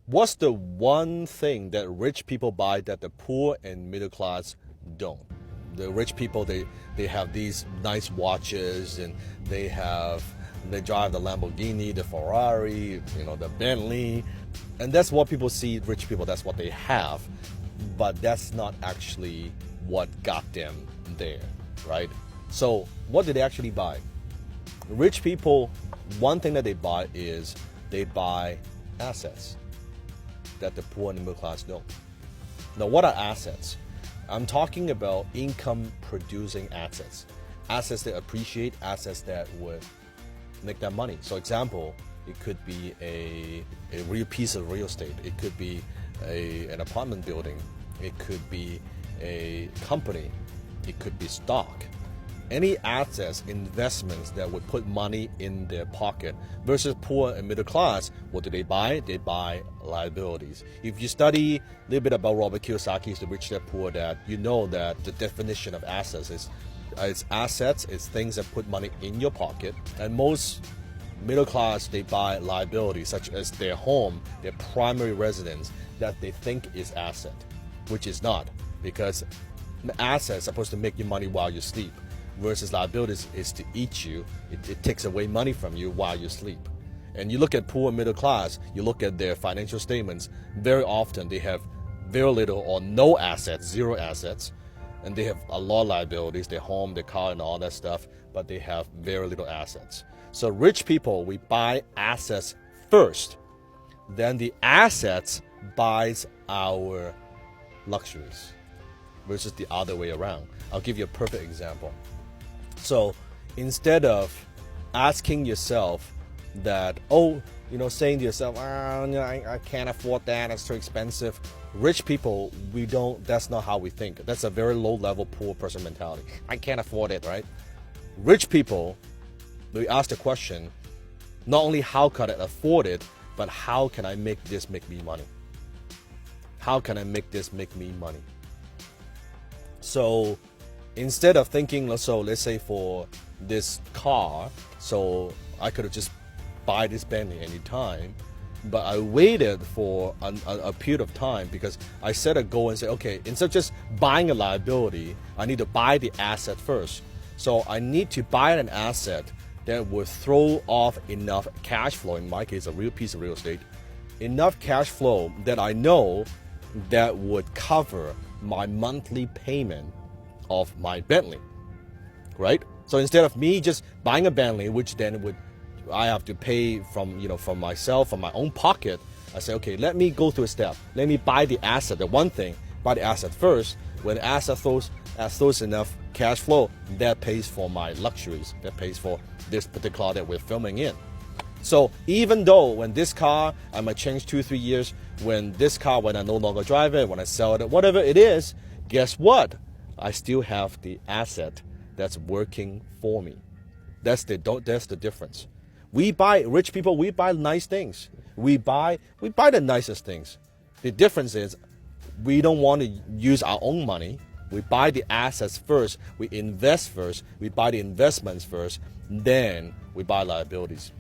What's the one thing that rich people buy that the poor and middle class don't? The rich people, they have these nice watches, and they drive the Lamborghini, the Ferrari, the Bentley, and that's what people see. Rich people, that's what they have, but that's not actually what got them there, right? So what did they actually buy? Rich people, one thing that they buy is they buy assets that the poor and the middle class don't. Now, what are assets? I'm talking about income producing assets. Assets that appreciate, assets that would make that money. So example, it could be a real piece of real estate. It could be an apartment building. It could be a company. It could be stock. Any assets, investments that would put money in their pocket. Versus poor and middle class, what do they buy? They buy liabilities. If you study a little bit about Robert Kiyosaki's The Rich Dad Poor Dad, you know that the definition of assets is assets is things that put money in your pocket. And most middle class, they buy liabilities such as their home, their primary residence, that they think is asset, which is not, because assets are supposed to make you money while you sleep, versus liabilities is to eat you. It takes away money from you while you sleep. And you look at poor and middle class, you look at their financial statements, very often they have very little or no assets, zero assets, and they have a lot of liabilities, their home, their car, and all that stuff, but they have very little assets. So rich people, we buy assets first, then the assets buys our luxuries, versus the other way around. I'll give you a perfect example. So instead of asking yourself that, saying to yourself, I can't afford that, it's too expensive. Rich people, that's not how we think. That's a very low level poor person mentality. I can't afford it, right? Rich people, we ask the question, not only how can I afford it, but how can I make this make me money? How can I make this make me money? So instead of thinking, let's say for this car, so I could have just buy this Bentley anytime, but I waited for a period of time because I set a goal and said, okay, instead of just buying a liability, I need to buy the asset first. So I need to buy an asset that would throw off enough cash flow, in my case, a real piece of real estate, enough cash flow that I know that would cover my monthly payment of my Bentley, right? So instead of me just buying a Bentley, which then I have to pay from myself, from my own pocket, I say, okay, let me go through a step. Let me buy the asset, the one thing, buy the asset first. When the asset throws enough cash flow, that pays for my luxuries, that pays for this particular car that we're filming in. So even though when this car, I might change 2-3 years, when I no longer drive it, when I sell it, whatever it is, guess what? I still have the asset that's working for me. That's the difference. Rich people, we buy nice things. We buy the nicest things. The difference is we don't want to use our own money. We buy the assets first. We invest first. We buy the investments first. Then we buy liabilities.